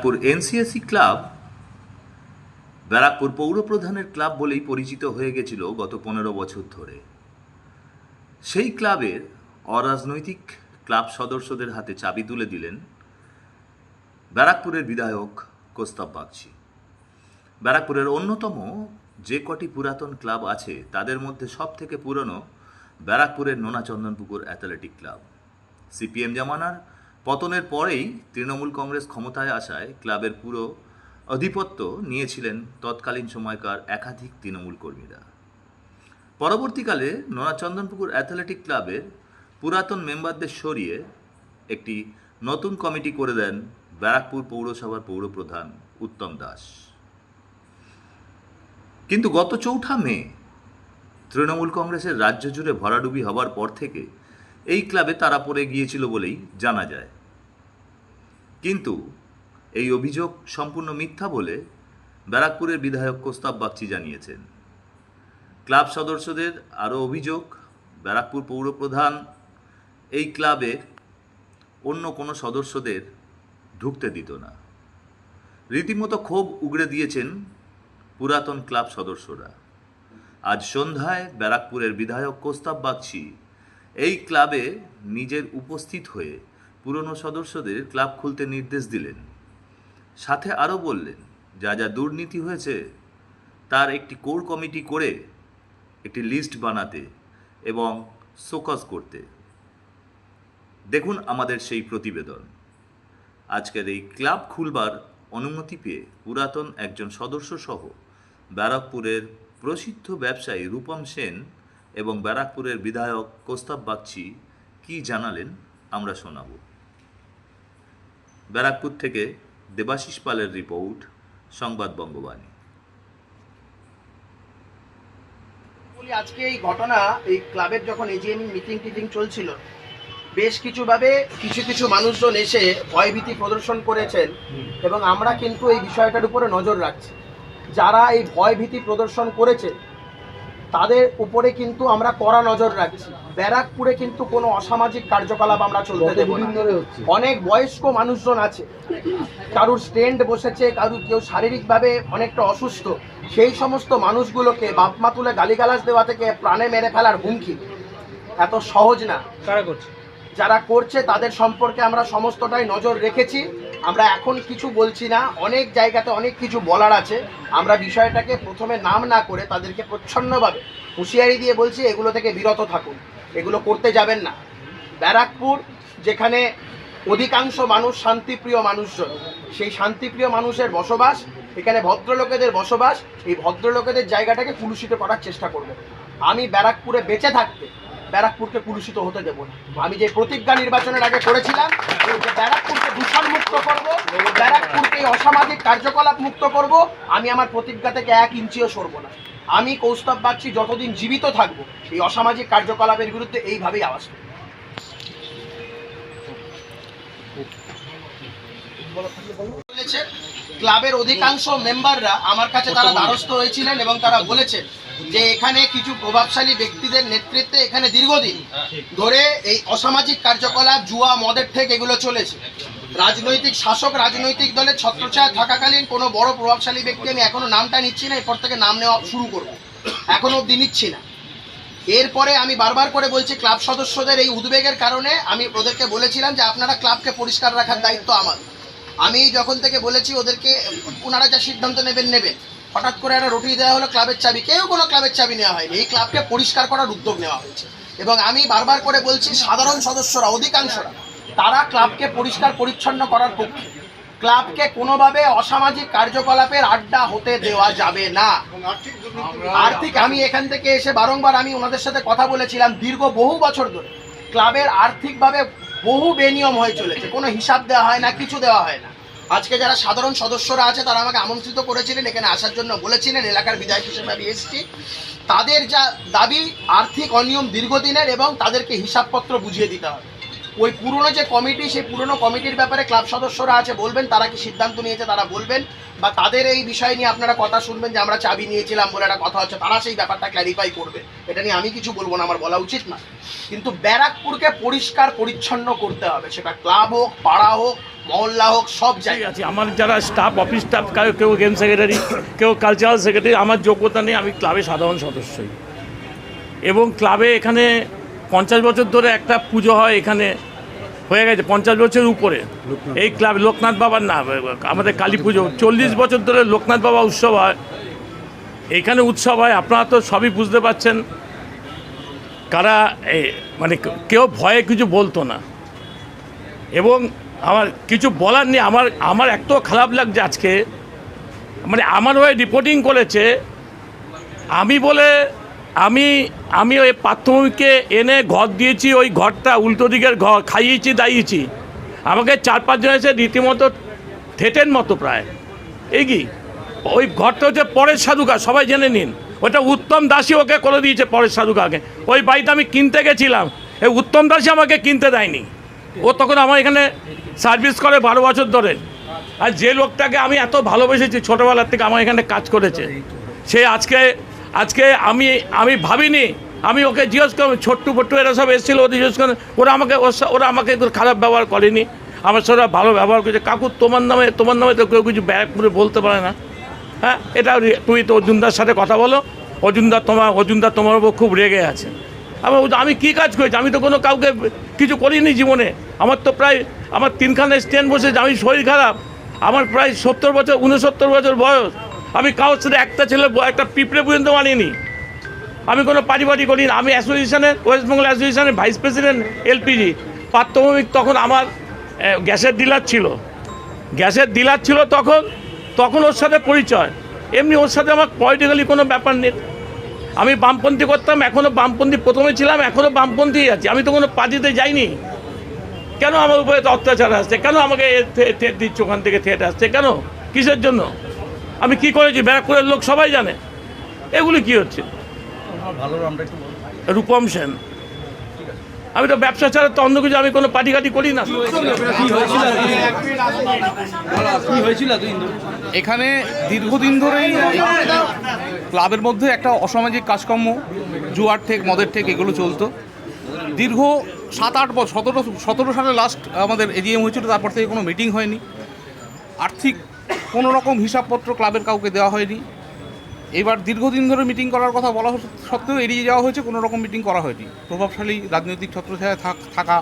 Barrackpore এনসিএসি club Barrackpore পৌরপ্রধানের club বলেই পরিচিত হয়ে গেছিল গত 15 বছর ধরে। সেই ক্লাবের অরাজনৈতিক ক্লাব সদস্যদের হাতে চাবি তুলে দিলেন ব্যারাকপুরের বিধায়ক কৌস্তব বাগচি। ব্যারাকপুরের অন্যতম যে কটি পুরাতন ক্লাব আছে তাদের মধ্যে সব থেকে পুরনো ব্যারাকপুরের নোনাচন্দনপুকুর অ্যাথলেটিক ক্লাব। সিপিএম জামানার পতনের পরেই তৃণমূল কংগ্রেস ক্ষমতায় আসায় ক্লাবের পুরো আধিপত্য নিয়েছিলেন তৎকালীন সময়কার একাধিক তৃণমূল কর্মীরা। পরবর্তীকালে নোনাচন্দনপুকুর অ্যাথলেটিক ক্লাবের পুরাতন মেম্বারদের সরিয়ে একটি নতুন কমিটি করে দেন ব্যারাকপুর পৌরসভার পৌরপ্রধান উত্তম দাস। কিন্তু গত 4 মে তৃণমূল কংগ্রেসের রাজ্য জুড়ে ভরাডুবি হবার পর থেকে এই ক্লাবে তারা পড়ে গিয়েছিল বলেই জানা যায়। কিন্তু এই অভিযোগ সম্পূর্ণ মিথ্যা বলে ব্যারাকপুরের বিধায়ক কৌস্তব বাগচি জানিয়েছেন। ক্লাব সদস্যদের আরও অভিযোগ, ব্যারাকপুর পৌরপ্রধান এই ক্লাবের অন্য কোনো সদস্যদের ঢুকতে দিত না। রীতিমতো ক্ষোভ উগড়ে দিয়েছেন পুরাতন ক্লাব সদস্যরা। আজ সন্ধ্যায় ব্যারাকপুরের বিধায়ক কৌস্তব বাগচি এই ক্লাবে নিজের উপস্থিত হয়ে পুরনো সদস্যদের ক্লাব খুলতে নির্দেশ দিলেন। সাথে আরও বললেন, যা যা দুর্নীতি হয়েছে তার একটি কোর কমিটি করে একটি লিস্ট বানাতে এবং শোকজ করতে। দেখুন আমাদের সেই প্রতিবেদন। আজকের এই ক্লাব খুলবার অনুমতি পেয়ে পুরাতন একজন সদস্য সহ ব্যারাকপুরের প্রসিদ্ধ ব্যবসায়ী রূপম সেন এবং ব্যারাকপুরের বিধায়ক কৌস্তব বাগচি কি জানালেন আমরা শোনাব। ব্যারাকপুর থেকে দেবাশিস পালের রিপোর্ট, সংবাদ বঙ্গবাণী। আজকে এই ঘটনা, এই ক্লাবের যখন এজিএম মিটিং চলছিল, বেশ কিছু মানুষজন এসে ভয়ভীতি প্রদর্শন করেছেন এবং আমরা কিন্তু এই বিষয়টার উপরে নজর রাখছি। যারা এই ভয়ভীতি প্রদর্শন করেছে তাদের উপরে কিন্তু আমরা কড়া নজর রাখছি। ব্যারাকপুরে কিন্তু কোনো অসামাজিক কার্যকলাপ আমরা চলতে দেব না। অনেক বয়স্ক মানুষজন আছে, কারুর স্ট্যান্ড বসেছে, কেউ শারীরিকভাবে অনেকটা অসুস্থ, সেই সমস্ত মানুষগুলোকে বাপমা তুলে গালিগালাজ দেওয়া থেকে প্রাণে মেরে ফেলার হুমকি এত সহজ না। যারা করছে তাদের সম্পর্কে আমরা সমস্তটাই নজর রেখেছি। আমরা এখন কিছু বলছি না, অনেক জায়গাতে অনেক কিছু বলার আছে। আমরা বিষয়টাকে প্রথমে নাম না করে তাদেরকে প্রচ্ছন্নভাবে হুঁশিয়ারি দিয়ে বলছি, এগুলো থেকে বিরত থাকুন, এগুলো করতে যাবেন না। ব্যারাকপুর যেখানে অধিকাংশ মানুষ শান্তিপ্রিয় মানুষজন, সেই শান্তিপ্রিয় মানুষের বসবাস, এখানে ভদ্রলোকেদের বসবাস, এই ভদ্রলোকেদের জায়গাটাকে কুলুষিত করার চেষ্টা করবে। আমি ব্যারাকপুরে বেঁচে থাকতে ব্যারাকপুরকে কুলুষিত হতে দেব না। আমি যে প্রতিজ্ঞা নির্বাচনের আগে করেছিলাম যে ব্যারাকপুরকে দূষণ মুক্ত করব, ব্যারাকপুরকে অসামাজিক কার্যকলাপ মুক্ত করব, আমি আমার প্রতিজ্ঞা থেকে 1 ইঞ্চিও সরব না। আমি কৌস্তব বাগচি যতদিন জীবিত থাকব এই অসামাজিক কার্যকলাপের বিরুদ্ধে এইভাবেই আওয়াজ করব। ক্লাবের অধিকাংশ মেম্বাররা আমার কাছে তারা দ্বারস্থ হয়েছিলেন এবং তারা বলেছেন যে এখানে কিছু প্রভাবশালী ব্যক্তিদের নেতৃত্বে এখানে দীর্ঘদিন ধরে এই অসামাজিক কার্যকলাপ, জুয়া, মদের ঠেক এগুলো চলেছে। রাজনৈতিক শাসক, রাজনৈতিক দলের ছত্রছায়া থাকাকালীন কোনো বড় প্রভাবশালী ব্যক্তি, আমি এখনো নামটা নিচ্ছি না, এরপর থেকে নাম নেওয়া শুরু করব, এখনো অবধি নিচ্ছি না। এরপরে আমি বারবার করে বলছি, ক্লাব সদস্যদের এই উদ্বেগের কারণে আমি ওদেরকে বলেছিলাম যে আপনারা ক্লাবকে পরিষ্কার রাখার দায়িত্ব আমার। আমি যখন থেকে বলেছি ওদেরকে, ওনারা যা সিদ্ধান্ত নেবেন। হঠাৎ করে একটা রটিয়ে দেওয়া হলো ক্লাবের চাবি, কেউ কোনো ক্লাবের চাবি নেওয়া হয়নি। এই ক্লাবকে পরিষ্কার করার উদ্যোগ নেওয়া হয়েছে এবং আমি বারবার করে বলছি, সাধারণ সদস্যরা, অধিকাংশরা তারা ক্লাবকে পরিষ্কার পরিচ্ছন্ন করার পক্ষে। ক্লাবকে কোনোভাবে অসামাজিক কার্যকলাপের আড্ডা হতে দেওয়া যাবে না। আর্থিক, আমি এখান থেকে এসে বারংবার আমি ওনাদের সাথে কথা বলেছিলাম, দীর্ঘ বহু বছর ধরে ক্লাবের আর্থিকভাবে বহু বেনিয়ম হয়ে চলেছে, কোনো হিসাব দেওয়া হয় না, কিছু দেওয়া হয় না। আজকে যারা সাধারণ সদস্যরা আছে তারা আমাকে আমন্ত্রিত করেছিলেন, এখানে আসার জন্য বলেছিলেন, এলাকার বিধায়ক হিসেবে আমি এসেছি। তাদের যা দাবি, আর্থিক অনিয়ম দীর্ঘদিনের এবং তাদেরকে হিসাবপত্র বুঝিয়ে দিতে হবে। ওই পুরনো যে কমিটি, সেই পুরনো কমিটির ব্যাপারে ক্লাব সদস্যরা আছে, বলবেন তারা কি সিদ্ধান্ত নিয়েছে তারা বলবেন, বা তাদের এই বিষয় নিয়ে আপনারা কথা শুনবেন যে আমরা চাবি নিয়েছিলাম বলে একটা কথা হচ্ছে, তারা সেই ব্যাপারটা ক্ল্যারিফাই করবে। এটা নিয়ে আমি কিছু বলবো না, আমার বলা উচিত না। কিন্তু ব্যারাকপুরকে পরিষ্কার পরিচ্ছন্ন করতে হবে, সেটা ক্লাব হোক, পাড়া হোক, মহল্লা হোক, সব জায়গায়। আছে আমার যারা স্টাফ, অফিস স্টাফ, কেউ গেম সেক্রেটারি, কেউ কালচারাল সেক্রেটারি, আমার যোগ্যতা নেই, আমি ক্লাবের সাধারণ সদস্যই। এবং ক্লাবে এখানে 50 বছর ধরে একটা পুজো হয়, এখানে হয়ে গেছে 50 বছরের উপরে এই ক্লাব। লোকনাথ বাবার না, আমাদের কালী পুজো 40 বছর ধরে লোকনাথ বাবা উৎসব হয়, এইখানে উৎসব হয়। আপনারা তো সবই বুঝতে পারছেন, কারা মানে কেউ ভয়ে কিছু বলতো না। এবং আমার কিছু বলার নেই। আমার এত খারাপ লাগছে আজকে, মানে আমার হয়ে রিপোর্টিং করেছে আমি ওই প্রাথমিককে এনে ঘর দিয়েছি, ওই ঘরটা উল্টো দিকের ঘর, খাইয়েছি দাইয়েছি, আমাকে 4-5 জন এসে রীতিমতো থেটের মতো প্রায়। এই কি ওই ঘরটা হচ্ছে পরেশ সাধুকা, সবাই জেনে নিন, ওটা উত্তম দাসী ওকে করে দিয়েছে, পরেশ সাধুকাকে। ওই বাড়িতে আমি কিনতে গেছিলাম, এই উত্তম দাসী আমাকে কিনতে দেয়নি। ও তখন আমার এখানে সার্ভিস করে 12 বছর ধরে। আর যে লোকটাকে আমি এত ভালোবেসেছি ছোটোবেলার থেকে, আমার এখানে কাজ করেছে, সে আজকে আমি ভাবিনি। আমি ওকে জিজ্ঞেস করলাম, ছোট্টু পট্টু এরা সব এসেছিলো, ওদের জিজ্ঞেস করেন, ওরা আমাকে খারাপ ব্যবহার করেনি, আমার সাথে ভালো ব্যবহার করেছে। কাকু তোমার নামে তো কেউ কিছু ব্যারাকপুরে বলতে পারে না। হ্যাঁ, এটা তুমি তো অর্জুনদার সাথে কথা বলো, অর্জুনদা তোমার উপর খুব রেগে আছে। আমি কী কাজ করেছি? আমি তো কোনো কাউকে কিছু করিনি জীবনে। আমার তো প্রায় 3খানা স্ট্যান্ড বসেছে, আমি শরীর খারাপ, আমার প্রায় 69 বছর বয়স। আমি কারোর সাথে একটা ছেলে একটা পিঁপড়ে পর্যন্ত মানিনি। আমি কোনো পারিবারিক করি না। আমি অ্যাসোসিয়েশনের, ওয়েস্ট বেঙ্গল অ্যাসোসিয়েশনের ভাইস প্রেসিডেন্ট এলপিজি প্রাথমিক। তখন আমার গ্যাসের ডিলার ছিল তখন ওর সাথে পরিচয়। এমনি ওর সাথে আমার পলিটিক্যালি কোনো ব্যাপার নেই। আমি বামপন্থী করতাম, এখনও বামপন্থী, প্রথমে ছিলাম, এখনও বামপন্থী আছি। আমি তো কোনো পার্টিতে যাইনি। কেন আমার উপরে অত্যাচার আসছে? কেন আমাকে থেট দিচ্ছে, ওখান থেকে থেট আসছে কেন? কিসের জন্য? আমি কি করেছি ব্যারাকপুরের লোক সবাই জানে। এগুলি কি হচ্ছে? রূপম সেন। আমি তো ব্যবসা ছাড়া তো অন্য কিছু, আমি কোনো পার্টি করি না। এখানে দীর্ঘদিন ধরেই ক্লাবের মধ্যে একটা অসামাজিক কাজকর্ম, জুয়ার ঠেক, মদের ঠেক, এগুলো চলতো দীর্ঘ 7-8 বছর। 17 সালে লাস্ট আমাদের এজিএম হয়েছিল, তারপর থেকে কোনো মিটিং হয়নি। আর্থিক কোনো রকম হিসাবপত্র ক্লাবের কাউকে দেওয়া হয়নি। এবার দীর্ঘদিন ধরে মিটিং করার কথা বলা সত্ত্বেও এড়িয়ে যাওয়া হয়েছে, কোনো রকম মিটিং করা হয়নি। প্রভাবশালী রাজনৈতিক ছত্রছায়ায় থাকা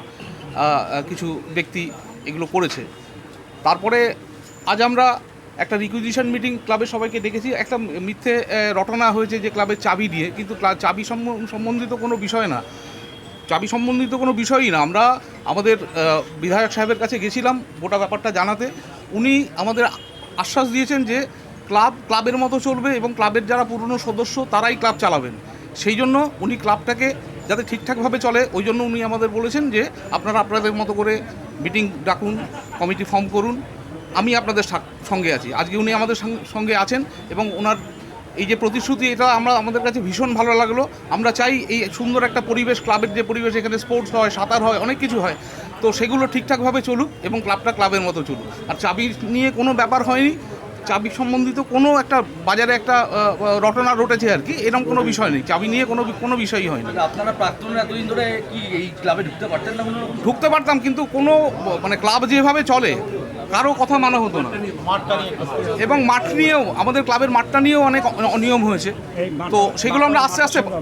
কিছু ব্যক্তি এগুলো করেছে। তারপরে আজ আমরা একটা রিকুইজিশন মিটিং ক্লাবের সবাইকে ডেকেছি। একটা মিথ্যে রটনা হয়েছে যে ক্লাবের চাবি দিয়ে, কিন্তু চাবি সম্বন্ধিত কোনো বিষয় না, চাবি সম্বন্ধিত কোনো বিষয়ই না। আমরা আমাদের বিধায়ক সাহেবের কাছে গেছিলাম গোটা ব্যাপারটা জানাতে। উনি আমাদের আশ্বাস দিয়েছেন যে ক্লাবের মতো চলবে এবং ক্লাবের যারা পুরনো সদস্য তারাই ক্লাব চালাবেন। সেই জন্য উনি ক্লাবটাকে যাতে ঠিকঠাকভাবে চলে, ওই জন্য উনি আমাদের বলেছেন যে আপনারা আপনাদের মতো করে মিটিং ডাকুন, কমিটি ফর্ম করুন, আমি আপনাদের সঙ্গে আছি। আজকে উনি আমাদের সঙ্গে আছেন এবং ওনার এই যে প্রতিশ্রুতি, এটা আমাদের কাছে ভীষণ ভালো লাগলো। আমরা চাই এই সুন্দর একটা পরিবেশ, ক্লাবের যে পরিবেশ, এখানে স্পোর্টস হয়, সাঁতার হয়, অনেক কিছু হয়, তো সেগুলো ঠিকঠাকভাবে চলুক এবং ক্লাবটা ক্লাবের মতো চলুক। আর চাবি নিয়ে কোনো ব্যাপার হয়নি, চাবি সম্বন্ধিত কোনো একটা বাজারে একটা রটনা রটেছে আর কি, এরকম কোনো বিষয় নেই। চাবি নিয়ে কোনো বিষয়ই হয়নি। আপনারা প্রাক্তন এতদিন ধরে কি এই ক্লাবে ঢুকতে পারতেন না? ঢুকতে পারতাম, কিন্তু কোনো মানে ক্লাব যেভাবে চলে কারো কথা মানা হতো না। এবং মাঠ নিয়েও, আমাদের ক্লাবের মাঠটা নিয়েও অনেক অনিয়ম হয়েছে, তো সেগুলো আমরা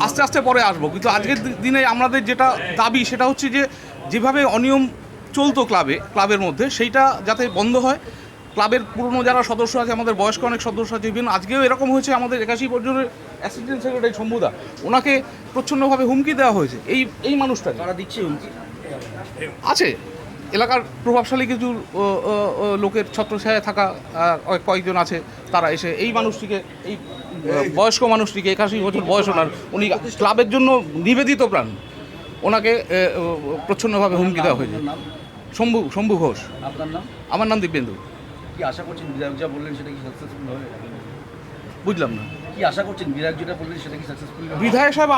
আস্তে আস্তে পরে আসবো। কিন্তু আজকের দিনে আমাদের যেটা দাবি সেটা হচ্ছে যে যেভাবে অনিয়ম চলতো ক্লাবের মধ্যে, সেইটা যাতে বন্ধ হয়। ক্লাবের পুরনো যারা সদস্য আছে, আমাদের বয়স্ক অনেক সদস্য আছে, বিভিন্ন আজকেও এরকম হয়েছে। আমাদের 81 বছরের অ্যাসিস্ট্যান্ট সেক্রেটারি শম্ভুদা, ওনাকে প্রচ্ছন্নভাবে হুমকি দেওয়া হয়েছে। এই মানুষটা তারা দিচ্ছে হুমকি আছে, এলাকার প্রভাবশালী কিছু লোকের ছত্রছায়ায় থাকা কয়েকজন আছে, তারা এসে এই মানুষটিকে, এই বয়স্ক মানুষটিকে, 81 বছর বয়স ওনার, উনি ক্লাবের জন্য নিবেদিত প্রাণ, ওনাকে প্রচ্ছন্নভাবে হুমকি দেওয়া হয়েছে। শম্ভু ঘোষ। আপনার নাম? আমার নাম দিব্যেন্দু। কি আশা করছেন বিধায়ক যা বললেন সেটা কি সাকসেসফুল হবে? বুঝলাম না কি আশা করছেন বিধায়ক যেটা বললেন সেটা কি সাকসেসফুল হবে? বিধায়ক সাহেব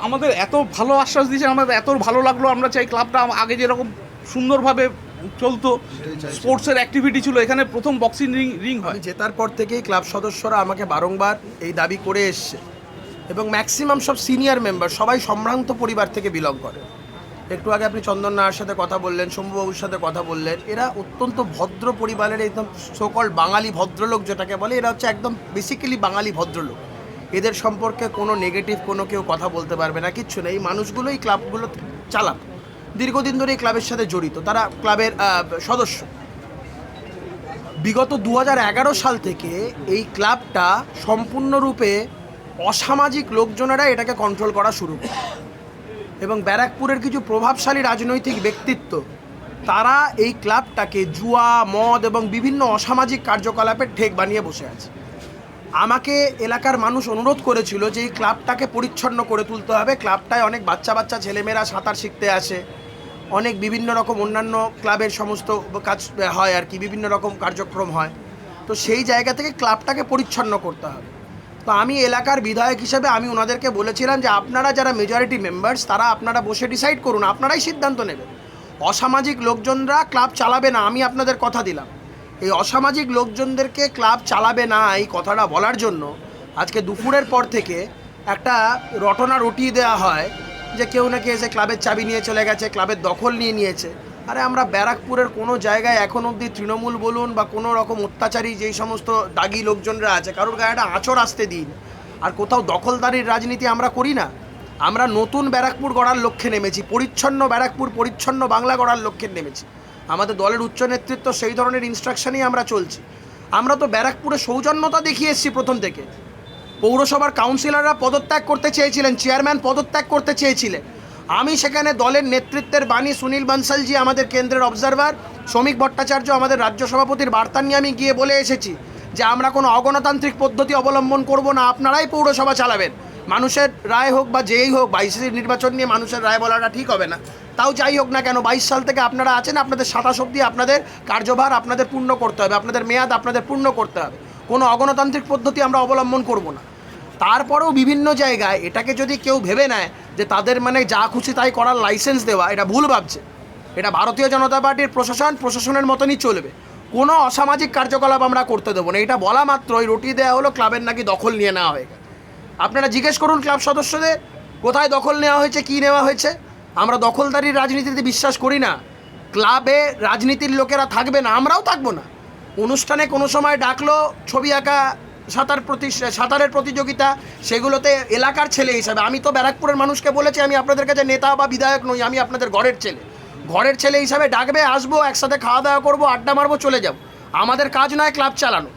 আমাদের এত ভালো আশ্বাস দিয়েছেন, আমাদের এত ভালো লাগলো। আমরা চাই ক্লাবটা আগে যেরকম সুন্দরভাবে চলতো, স্পোর্টসের অ্যাক্টিভিটি ছিল। এখানে প্রথম বক্সিং রিং হয়। আমি জেতার পর থেকেই ক্লাব সদস্যরা আমাকে বারংবার এই দাবি করে এসছে এবং ম্যাক্সিমাম সব সিনিয়র মেম্বার সবাই সম্ভ্রান্ত পরিবার থেকে বিলং করে। একটু আগে আপনি চন্দন নায়ার সাথে কথা বললেন, শম্ভুবাবুর সাথে কথা বললেন, এরা অত্যন্ত ভদ্র পরিবারের, একদম সকল বাঙালি ভদ্রলোক যেটাকে বলে, এরা হচ্ছে একদম বেসিক্যালি বাঙালি ভদ্রলোক। এদের সম্পর্কে কোনো নেগেটিভ কোনো কেউ কথা বলতে পারবে না, কিচ্ছু নেই। এই মানুষগুলো এই ক্লাবগুলো চালাক, দীর্ঘদিন ধরে এই ক্লাবের সাথে জড়িত, তারা ক্লাবের সদস্য। বিগত 2011 সাল থেকে এই ক্লাবটা সম্পূর্ণরূপে অসামাজিক লোকজনেরা এটাকে কন্ট্রোল করা শুরু করে এবং ব্যারাকপুরের কিছু প্রভাবশালী রাজনৈতিক ব্যক্তিত্ব তারা এই ক্লাবটাকে জুয়া, মদ এবং বিভিন্ন অসামাজিক কার্যকলাপের ঠেক বানিয়ে বসে আছে। আমাকে এলাকার মানুষ অনুরোধ করেছিল যে এই ক্লাবটাকে পরিচ্ছন্ন করে তুলতে হবে। ক্লাবটায় অনেক বাচ্চা ছেলেমেয়েরা সাঁতার শিখতে আসে, অনেক বিভিন্ন রকম অন্যান্য ক্লাবের সমস্ত কাজ হয় আর কি, বিভিন্ন রকম কার্যক্রম হয়। তো সেই জায়গা থেকে ক্লাবটাকে পরিচ্ছন্ন করতে হবে। তো আমি এলাকার বিধায়ক হিসেবে আমি ওনাদেরকে বলেছিলাম যে আপনারা যারা মেজরিটি মেম্বার্স, তারা আপনারা বসে ডিসাইড করুন, আপনারাই সিদ্ধান্ত নেবেন। অসামাজিক লোকজনরা ক্লাব চালাবে না, আমি আপনাদের কথা দিলাম। এই অসামাজিক লোকজনদেরকে ক্লাব চালাবে না এই কথাটা বলার জন্য আজকে দুপুরের পর থেকে একটা রটনা রটিয়ে দেওয়া হয় যে কেউ নাকি এসে ক্লাবের চাবি নিয়ে চলে গেছে, ক্লাবের দখল নিয়ে নিয়েছে। আরে আমরা ব্যারাকপুরের কোনো জায়গায় এখন অবধি তৃণমূল বলুন বা কোনো রকম অত্যাচারী যেই সমস্ত দাগি লোকজনরা আছে, কারোর গায়ে একটা আঁচড় আসতে দিন। আর কোথাও দখলদারির রাজনীতি আমরা করি না। আমরা নতুন ব্যারাকপুর গড়ার লক্ষ্যে নেমেছি, পরিচ্ছন্ন ব্যারাকপুর, পরিচ্ছন্ন বাংলা গড়ার লক্ষ্যে নেমেছি। আমাদের দলের উচ্চ নেতৃত্ব সেই ধরনের ইনস্ট্রাকশনেই আমরা চলছি। আমরা তো ব্যারাকপুরে সৌজন্যতা দেখিয়ে এসেছি প্রথম থেকে। পৌরসভার কাউন্সিলররা পদত্যাগ করতে চেয়েছিলেন, চেয়ারম্যান পদত্যাগ করতে চেয়েছিলেন। আমি সেখানে দলের নেতৃত্বের বাণী, সুনীল বানসালজি আমাদের কেন্দ্রের অবজারভার, শ্রমিক ভট্টাচার্য আমাদের রাজ্য সভাপতির বার্তা নিয়ে আমি গিয়ে বলে এসেছি যে আমরা কোনো অগণতান্ত্রিক পদ্ধতি অবলম্বন করব না, আপনারাই পৌরসভা চালাবেন। মানুষের রায় হোক বা যেই হোক, 22 নির্বাচন নিয়ে মানুষের রায় বলাটা ঠিক হবে না। তাও যাই হোক না কেন, 22 সাল থেকে আপনারা আছেন, আপনাদের 27 অবধি আপনাদের কার্যভার আপনাদের পূর্ণ করতে হবে, আপনাদের মেয়াদ আপনাদের পূর্ণ করতে হবে। কোনো অগণতান্ত্রিক পদ্ধতি আমরা অবলম্বন করব না। তারপরেও বিভিন্ন জায়গায় এটাকে যদি কেউ ভেবে নেয় যে তাদের মানে যা খুশি তাই করার লাইসেন্স দেওয়া, এটা ভুল ভাবছে। এটা ভারতীয় জনতা পার্টির প্রশাসনের মতনই চলবে। কোনো অসামাজিক কার্যকলাপ আমরা করতে দেবো না। এটা বলা মাত্রই রটি দেওয়া হলো ক্লাবের নাকি দখল নিয়ে নেওয়া হয়ে গেছে। আপনারা জিজ্ঞেস করুন ক্লাব সদস্যদের কোথায় দখল নেওয়া হয়েছে, কী নেওয়া হয়েছে। আমরা দখলদারির রাজনীতিতে বিশ্বাস করি না। ক্লাবে রাজনীতির লোকেরা থাকবে না, আমরাও থাকবো না। অনুষ্ঠানে কোনো সময় ডাকলো ছবি আঁকা, সাঁতারের প্রতিযোগিতা, সেগুলোতে এলাকার ছেলে হিসাবে আমি তো ব্যারাকপুরের মানুষকে বলেছি আমি আপনাদের কাছে নেতা বা বিধায়ক নই, আমি আপনাদের ঘরের ছেলে হিসাবে ডাকবে, আসবো, একসাথে খাওয়া দাওয়া করবো, আড্ডা মারবো, চলে যাব। আমাদের কাজ নয় ক্লাব চালানো।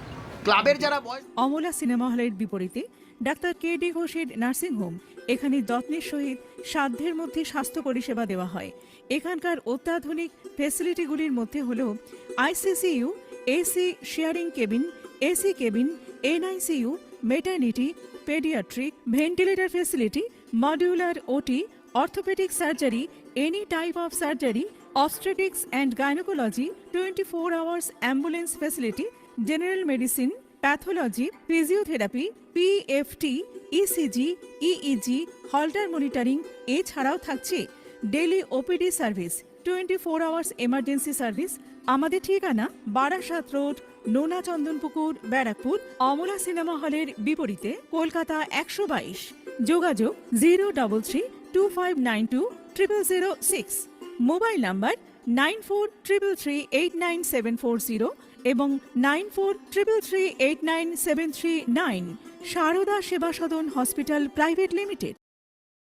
ক্লাবের যারা অমলা সিনেমা হলের বিপরীতে ডাক্তার KD ঘোষের নার্সিংহোম। এখানে যত্নের সহিত সাধ্যের মধ্যে স্বাস্থ্য পরিষেবা দেওয়া হয়। এখানকার অত্যাধুনিক ফেসিলিটিগুলির মধ্যে হল ICCU, AC sharing cabin, AC cabin, NICU, maternity, paediatric, ventilator facility, modular OT, orthopaedic surgery, any type of surgery, obstetrics and gynecology, 24 hours ambulance facility, general medicine, pathology, physiotherapy, PFT, ECG, EEG, Holter monitoring। এছাড়াও থাকছে daily OPD service, 24 hours emergency service. আমাদের ঠিকানা Barasat road, নোনা Chandanpukur, Barrackpore. Amala cinema হলের বিপরীতে, কলকাতা 122। যোগাযোগ 03325920006। Mobile number 9433389740 এবং 9433389739। সারদা সেবা সদন হসপিটাল প্রাইভেট লিমিটেড।